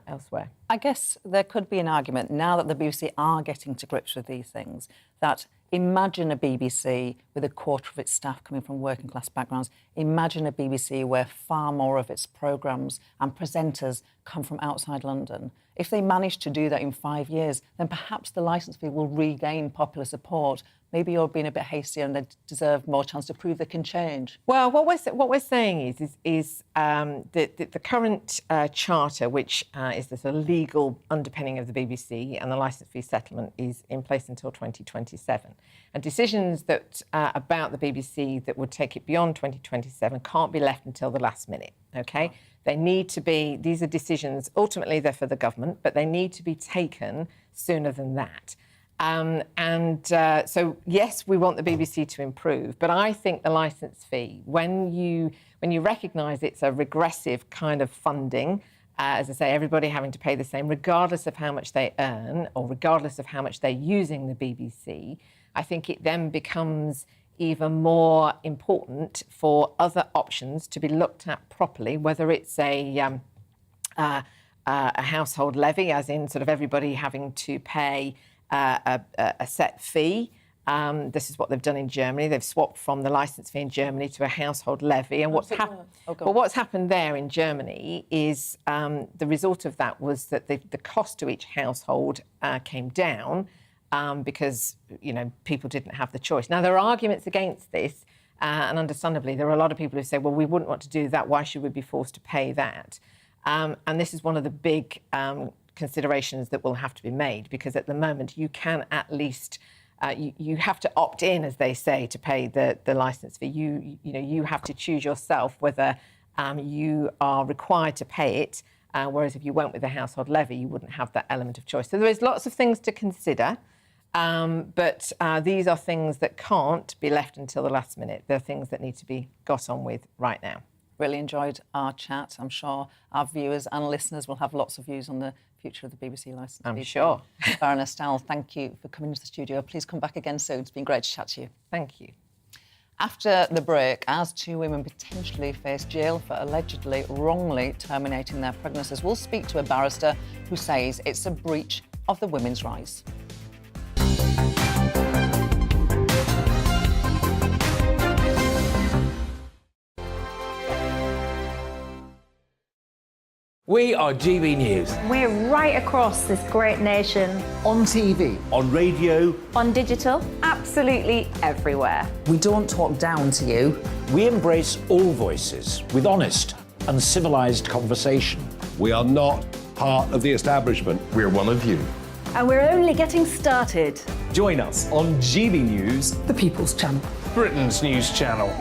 elsewhere? I guess there could be an argument, now that the BBC are getting to grips with these things, that Imagine a BBC with a quarter of its staff coming from working class backgrounds. Imagine a BBC where far more of its programmes and presenters come from outside London. If they manage to do that in 5 years, then perhaps the licence fee will regain popular support. Maybe you're being a bit hastier and they deserve more chance to prove they can change. Well, what we're saying is the current charter, which is the sort of legal underpinning of the BBC, and the licence fee settlement is in place until 2027. And decisions that about the BBC that would take it beyond 2027 can't be left until the last minute. OK, they need to be. These are decisions. Ultimately, they're for the government, but they need to be taken sooner than that. So, yes, we want the BBC to improve, but I think the licence fee, when you recognise it's a regressive kind of funding, as I say, everybody having to pay the same, regardless of how much they earn or regardless of how much they're using the BBC, I think it then becomes even more important for other options to be looked at properly, whether it's a household levy, as in sort of everybody having to pay a set fee. This is what they've done in Germany. They've swapped from the licence fee in Germany to a household levy. And what's happened there in Germany is the result of that was that the cost to each household came down because, you know, people didn't have the choice. Now, there are arguments against this, and understandably, there are a lot of people who say, well, we wouldn't want to do that. Why should we be forced to pay that? And this is one of the big considerations that will have to be made, because at the moment you can at least you have to opt in, as they say, to pay the licence fee. You have to choose yourself whether you are required to pay it, whereas if you went with the household levy, you wouldn't have that element of choice. So there is lots of things to consider, but these are things that can't be left until the last minute. They're things that need to be got on with right now. Really enjoyed our chat. I'm sure our viewers and listeners will have lots of views on the future of the BBC licence. I'm sure. Baroness Dowell, thank you for coming into the studio. Please come back again soon. It's been great to chat to you. Thank you. After the break, as two women potentially face jail for allegedly wrongly terminating their pregnancies, we'll speak to a barrister who says it's a breach of the women's rights. We are GB News. We're right across this great nation. On TV. On radio. On digital. Absolutely everywhere. We don't talk down to you. We embrace all voices with honest and civilised conversation. We are not part of the establishment. We're one of you. And we're only getting started. Join us on GB News, The People's Channel. Britain's news channel.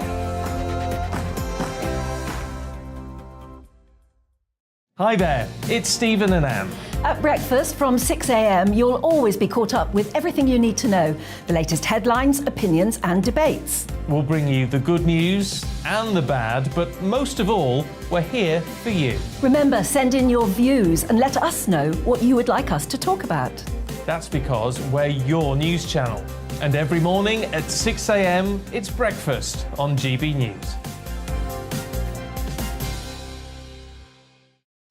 Hi there, it's Stephen and Anne. At breakfast from 6 a.m, you'll always be caught up with everything you need to know, the latest headlines, opinions and debates. We'll bring you the good news and the bad, but most of all, we're here for you. Remember, send in your views and let us know what you would like us to talk about. That's because we're your news channel. And every morning at 6 a.m, it's breakfast on GB News.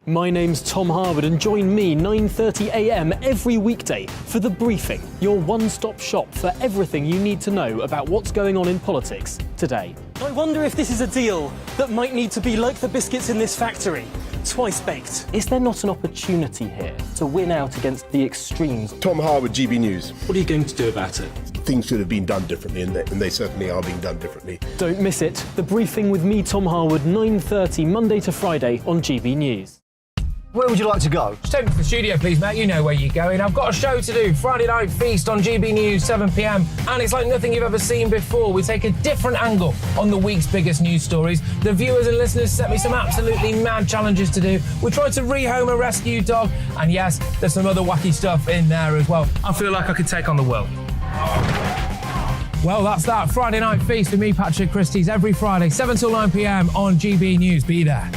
My name's Tom Harwood, and join me 9:30 a.m. every weekday for The Briefing, your one-stop shop for everything you need to know about what's going on in politics today. I wonder if this is a deal that might need to be like the biscuits in this factory, twice baked. Is there not an opportunity here to win out against the extremes? Tom Harwood, GB News. What are you going to do about it? Things should have been done differently, and they certainly are being done differently. Don't miss it. The Briefing with me, Tom Harwood, 9:30 Monday to Friday on GB News. Where would you like to go? Just take me to the studio, please, mate. You know where you're going. I've got a show to do. Friday Night Feast on GB News, 7 p.m. And it's like nothing you've ever seen before. We take a different angle on the week's biggest news stories. The viewers and listeners set me some absolutely mad challenges to do. We tried to rehome a rescue dog. And yes, there's some other wacky stuff in there as well. I feel like I could take on the world. Well, that's that. Friday Night Feast with me, Patrick Christie's, every Friday, 7 till 9 p.m. on GB News. Be there.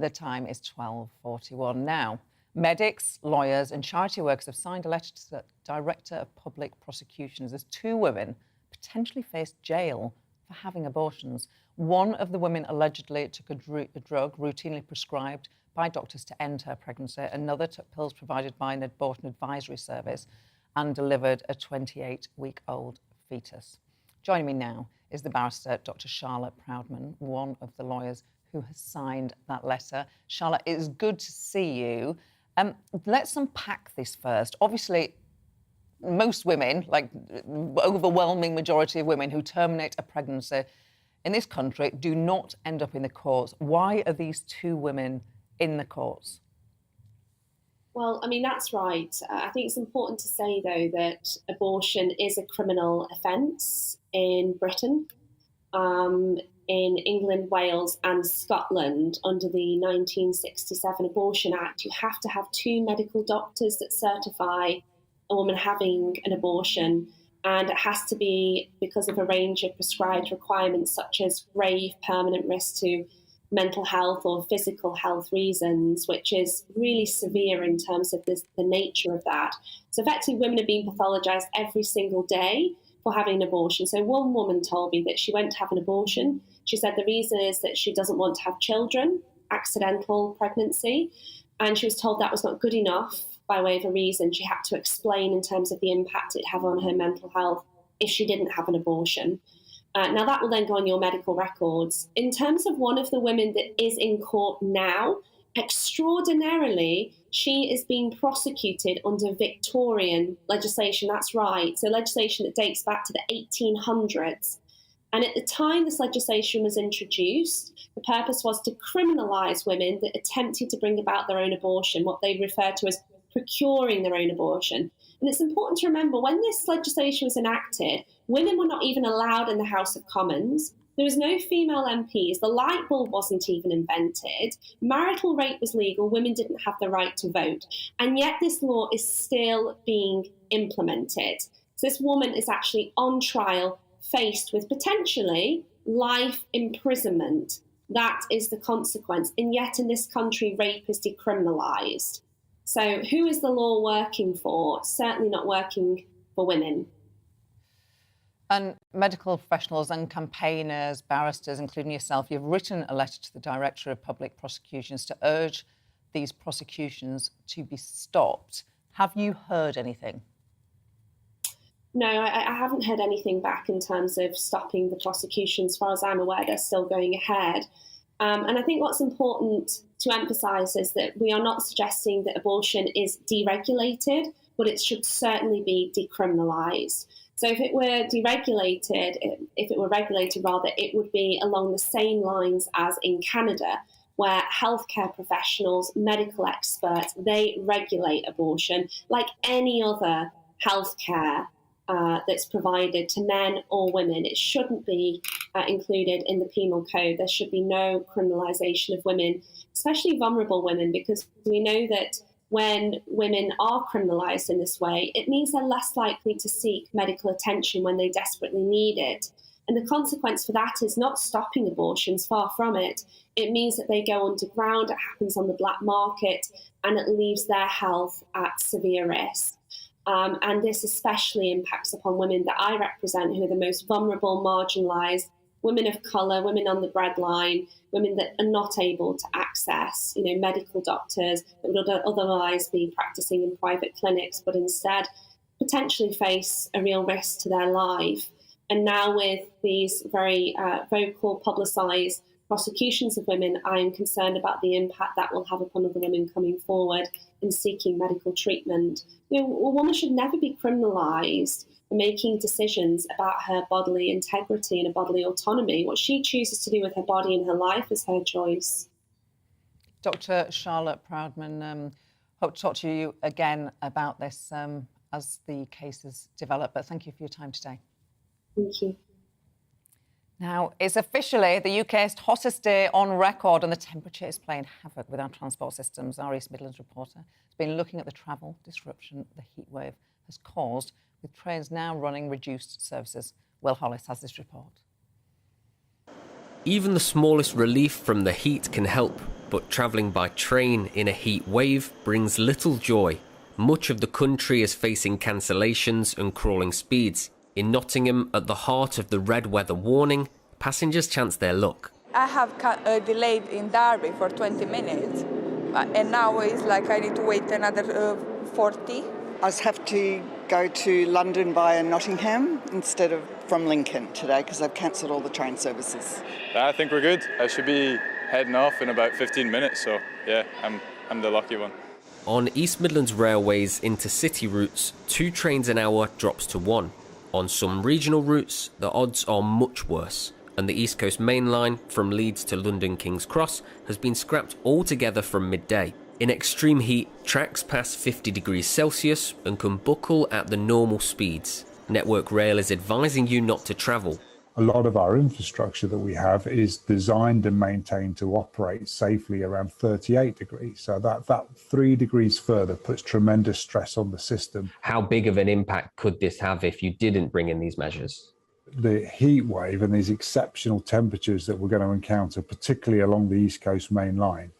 The time is 12:41 now. Medics, lawyers and charity workers have signed a letter to the Director of Public Prosecutions as two women potentially face jail for having abortions. One of the women allegedly took a drug routinely prescribed by doctors to end her pregnancy. Another took pills provided by an abortion advisory service and delivered a 28-week-old fetus. Joining me now is the barrister, Dr. Charlotte Proudman, one of the lawyers who has signed that letter. Charlotte, it's good to see you. Let's unpack this first. Obviously, most women, like overwhelming majority of women who terminate a pregnancy in this country, do not end up in the courts. Why are these two women in the courts? Well, I mean, that's right. I think it's important to say, though, that abortion is a criminal offence in Britain. In England, Wales and Scotland, under the 1967 Abortion Act, you have to have 2 medical doctors that certify a woman having an abortion, and it has to be because of a range of prescribed requirements such as grave permanent risk to mental health or physical health reasons, which is really severe in terms of the nature of that. So effectively, women are being pathologised every single day for having an abortion. So one woman told me that she went to have an abortion. She said the reason is that she doesn't want to have children, accidental pregnancy, and she was told that was not good enough by way of a reason. She had to explain in terms of the impact it'd have on her mental health if she didn't have an abortion. Now, that will then go on your medical records. In terms of one of the women that is in court now, extraordinarily, she is being prosecuted under Victorian legislation. That's right. So legislation that dates back to the 1800s. And at the time this legislation was introduced, the purpose was to criminalise women that attempted to bring about their own abortion, what they refer to as procuring their own abortion. And it's important to remember, when this legislation was enacted, women were not even allowed in the House of Commons. There was no female MPs. The light bulb wasn't even invented. Marital rape was legal. Women didn't have the right to vote. And yet this law is still being implemented. So this woman is actually on trial, faced with potentially life imprisonment. That is the consequence. And yet in this country, rape is decriminalised. So who is the law working for? Certainly not working for women. And medical professionals and campaigners, barristers, including yourself, you've written a letter to the Director of Public Prosecutions to urge these prosecutions to be stopped. Have you heard anything? No, I haven't heard anything back in terms of stopping the prosecutions. As far as I'm aware, they're still going ahead. And I think what's important to emphasise is that we are not suggesting that abortion is deregulated, but it should certainly be decriminalised. So if it were regulated, it would be along the same lines as in Canada, where healthcare professionals, medical experts, they regulate abortion like any other healthcare that's provided to men or women. It shouldn't be included in the penal code. There should be no criminalisation of women, especially vulnerable women, because we know that when women are criminalised in this way, it means they're less likely to seek medical attention when they desperately need it. And the consequence for that is not stopping abortions, far from it. It means that they go underground, it happens on the black market, and it leaves their health at severe risk. And this especially impacts upon women that I represent, who are the most vulnerable, marginalised, women of colour, women on the breadline, women that are not able to access, medical doctors that would otherwise be practising in private clinics, but instead potentially face a real risk to their life. And now with these very vocal, publicised prosecutions of women, I am concerned about the impact that will have upon other women coming forward and seeking medical treatment. A woman should never be criminalised for making decisions about her bodily integrity and her bodily autonomy. What she chooses to do with her body and her life is her choice. Dr. Charlotte Proudman, hope to talk to you again about this as the cases develop, but thank you for your time today. Thank you. Now, it's officially the UK's hottest day on record, and the temperature is playing havoc with our transport systems. Our East Midlands reporter has been looking at the travel disruption the heatwave has caused, with trains now running reduced services. Will Hollis has this report. Even the smallest relief from the heat can help, but travelling by train in a heat wave brings little joy. Much of the country is facing cancellations and crawling speeds. In Nottingham, at the heart of the red weather warning, passengers chance their luck. I have delayed in Derby for 20 minutes, and now it's like I need to wait another 40. I have to go to London via Nottingham instead of from Lincoln today because I've cancelled all the train services. I think we're good. I should be heading off in about 15 minutes, so yeah, I'm the lucky one. On East Midlands Railway's intercity routes, 2 trains an hour drops to 1. On some regional routes, the odds are much worse, and the East Coast Main Line from Leeds to London King's Cross has been scrapped altogether from midday. In extreme heat, tracks pass 50 degrees Celsius and can buckle at the normal speeds. Network Rail is advising you not to travel. A lot of our infrastructure that we have is designed and maintained to operate safely around 38 degrees. So that 3 degrees further puts tremendous stress on the system. How big of an impact could this have if you didn't bring in these measures? The heat wave and these exceptional temperatures that we're going to encounter, particularly along the East Coast Main Line,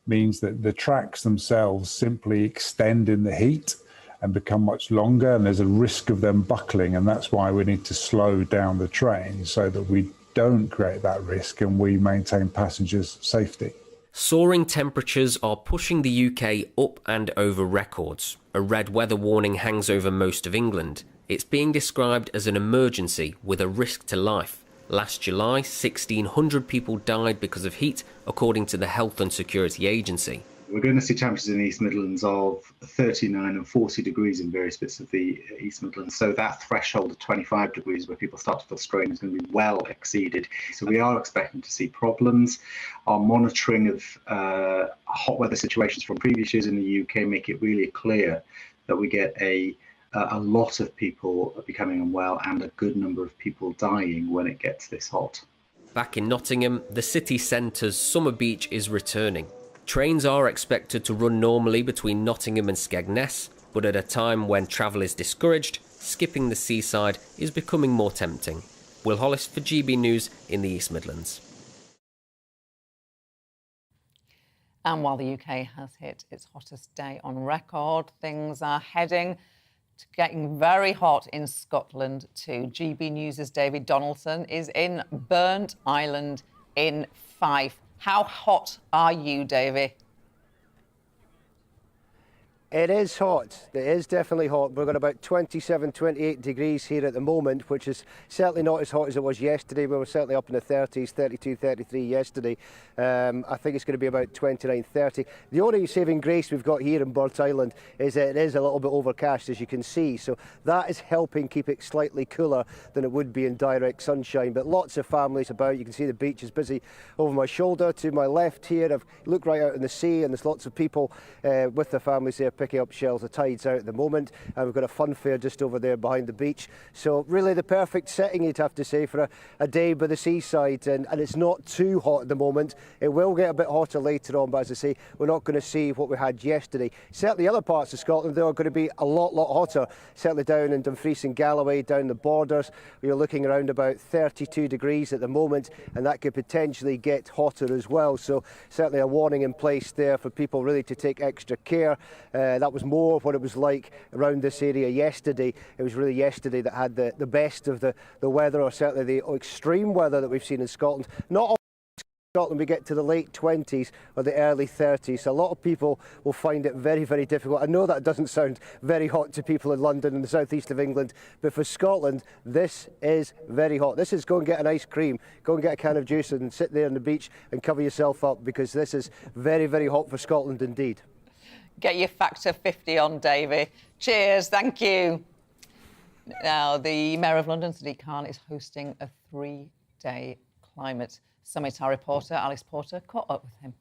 means that the tracks themselves simply extend in the heat and become much longer, and there's a risk of them buckling, and that's why we need to slow down the train so that we don't create that risk and we maintain passengers' safety. Soaring temperatures are pushing the UK up and over records. A red weather warning hangs over most of England. It's being described as an emergency with a risk to life. Last July, 1,600 people died because of heat, according to the Health and Security Agency. We're going to see temperatures in the East Midlands of 39 and 40 degrees in various bits of the East Midlands. So that threshold of 25 degrees where people start to feel strain is going to be well exceeded. So we are expecting to see problems. Our monitoring of hot weather situations from previous years in the UK make it really clear that we get a lot of people becoming unwell and a good number of people dying when it gets this hot. Back in Nottingham, the city centre's summer beach is returning. Trains are expected to run normally between Nottingham and Skegness, but at a time when travel is discouraged, skipping the seaside is becoming more tempting. Will Hollis for GB News in the East Midlands. And while the UK has hit its hottest day on record, things are heading to getting very hot in Scotland too. GB News' David Donaldson is in Burnt Island in Fife. How hot are you, Davy? It is hot. It is definitely hot. We've got about 27, 28 degrees here at the moment, which is certainly not as hot as it was yesterday. We were certainly up in the 30s, 32, 33 yesterday. I think it's going to be about 29, 30. The only saving grace we've got here in Burnt Island is that it is a little bit overcast, as you can see. So that is helping keep it slightly cooler than it would be in direct sunshine. But lots of families about. You can see the beach is busy over my shoulder. To my left here, I've looked right out in the sea, and there's lots of people with their families there picking up shells. The tide's out at the moment, and we've got a fun fair just over there behind the beach. So really the perfect setting, you'd have to say, for a day by the seaside, and it's not too hot at the moment. It will get a bit hotter later on, but as I say, we're not going to see what we had yesterday. Certainly other parts of Scotland, though, are going to be a lot hotter. Certainly down in Dumfries and Galloway, down the borders, we're looking around about 32 degrees at the moment, and that could potentially get hotter as well. So certainly a warning in place there for people really to take extra care. That was more of what it was like around this area yesterday. It was really yesterday that had the best of the weather, or certainly the extreme weather that we've seen in Scotland. Not all Scotland we get to the late 20s or the early 30s. So a lot of people will find it very, very difficult. I know that doesn't sound very hot to people in London and the southeast of England, but for Scotland, this is very hot. This is go and get an ice cream, go and get a can of juice and sit there on the beach and cover yourself up, because this is very, very hot for Scotland indeed. Get your factor 50 on, Davy. Cheers, thank you. Now, the Mayor of London, Sadiq Khan, is hosting a 3-day climate summit. Our reporter, Alice Porter, caught up with him.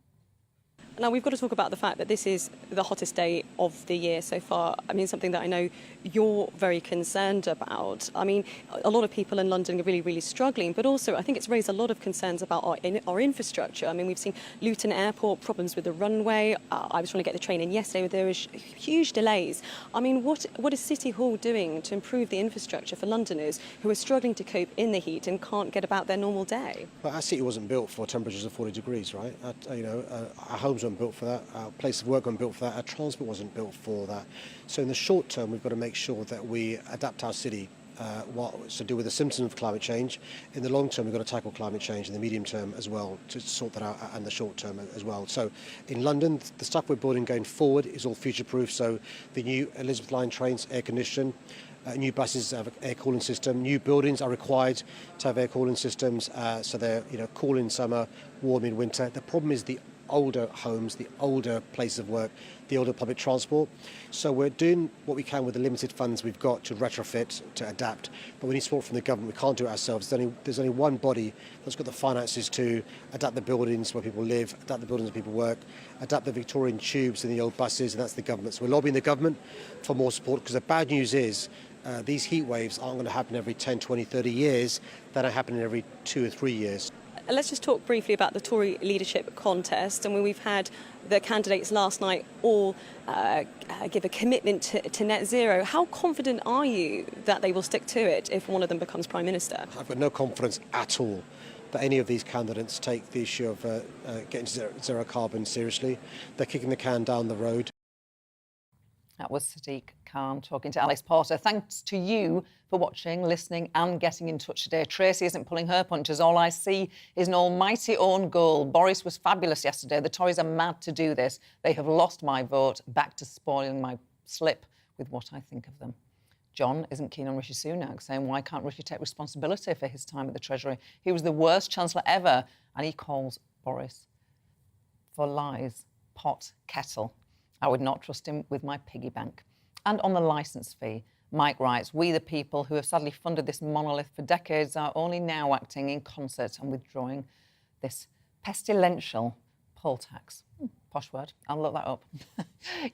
Now, we've got to talk about the fact that this is the hottest day of the year so far. I mean, something that I know you're very concerned about. I mean, a lot of people in London are really, really struggling, but also I think it's raised a lot of concerns about our infrastructure. I mean, we've seen Luton Airport, problems with the runway. I was trying to get the train in yesterday, there was huge delays. I mean, what is City Hall doing to improve the infrastructure for Londoners who are struggling to cope in the heat and can't get about their normal day? Well, our city wasn't built for temperatures of 40 degrees, right? Our homes weren't built for that, our place of work wasn't built for that, our transport wasn't built for that. So in the short term, we've got to make sure that we adapt our city what's to do with the symptoms of climate change. In the long term, we've got to tackle climate change in the medium term as well, to sort that out, and the short term as well. So in London, the stuff we're building going forward is all future-proof. So the new Elizabeth line trains, air conditioned, new buses have an air cooling system. New buildings are required to have air cooling systems, so they're cool in summer, warm in winter. The problem is the older homes, the older places of work, the older public transport. So we're doing what we can with the limited funds we've got to retrofit, to adapt, but we need support from the government. We can't do it ourselves. There's only one body that's got the finances to adapt the buildings where people live, adapt the buildings where people work, adapt the Victorian tubes and the old buses, and that's the government. So we're lobbying the government for more support, because the bad news is these heat waves aren't going to happen every 10, 20, 30 years. They're happening every 2 or 3 years. Let's just talk briefly about the Tory leadership contest. And we've had the candidates last night all give a commitment to net zero. How confident are you that they will stick to it if one of them becomes Prime Minister? I've got no confidence at all that any of these candidates take the issue of getting zero carbon seriously. They're kicking the can down the road. That was Sadiq Khan talking to Alex Porter. Thanks to you for watching, listening and getting in touch today. Tracy isn't pulling her punches. All I see is an almighty own goal. Boris was fabulous yesterday. The Tories are mad to do this. They have lost my vote, back to spoiling my slip with what I think of them. John isn't keen on Rishi Sunak, saying why can't Rishi take responsibility for his time at the Treasury? He was the worst Chancellor ever, and he calls Boris for lies, pot, kettle. I would not trust him with my piggy bank. And on the licence fee, Mike writes, we the people who have sadly funded this monolith for decades are only now acting in concert and withdrawing this pestilential poll tax. Posh word, I'll look that up.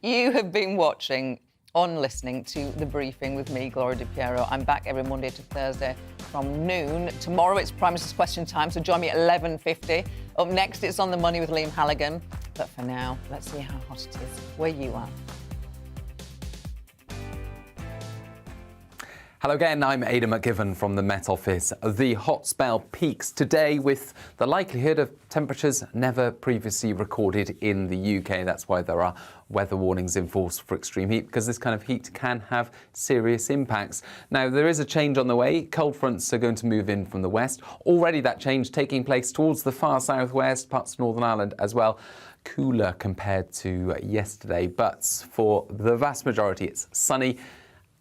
You have been watching on listening to The Briefing with me, Gloria De Piero. I'm back every Monday to Thursday from noon. Tomorrow it's Prime Minister's Question Time, so join me at 11:50. Up next, it's On the Money with Liam Halligan. But for now, let's see how hot it is where you are. Hello again, I'm Aidan McGivern from the Met Office. The hot spell peaks today with the likelihood of temperatures never previously recorded in the UK. That's why there are weather warnings in force for extreme heat, because this kind of heat can have serious impacts. Now, there is a change on the way. Cold fronts are going to move in from the west. Already that change taking place towards the far southwest, parts of Northern Ireland as well. Cooler compared to yesterday, but for the vast majority it's sunny.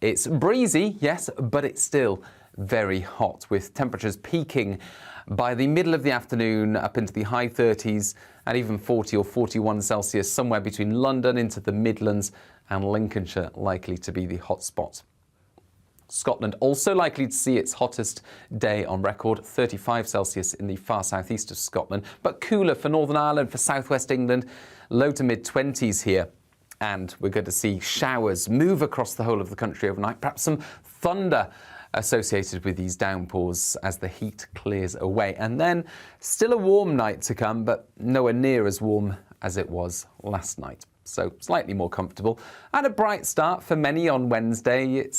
It's breezy, yes, but it's still very hot, with temperatures peaking by the middle of the afternoon up into the high 30s and even 40 or 41 Celsius, somewhere between London into the Midlands and Lincolnshire likely to be the hot spot. Scotland also likely to see its hottest day on record, 35 Celsius in the far southeast of Scotland, but cooler for Northern Ireland, for southwest England, low to mid-20s here. And we're going to see showers move across the whole of the country overnight, perhaps some thunder associated with these downpours as the heat clears away. And then still a warm night to come, but nowhere near as warm as it was last night. So slightly more comfortable. And a bright start for many on Wednesday. It's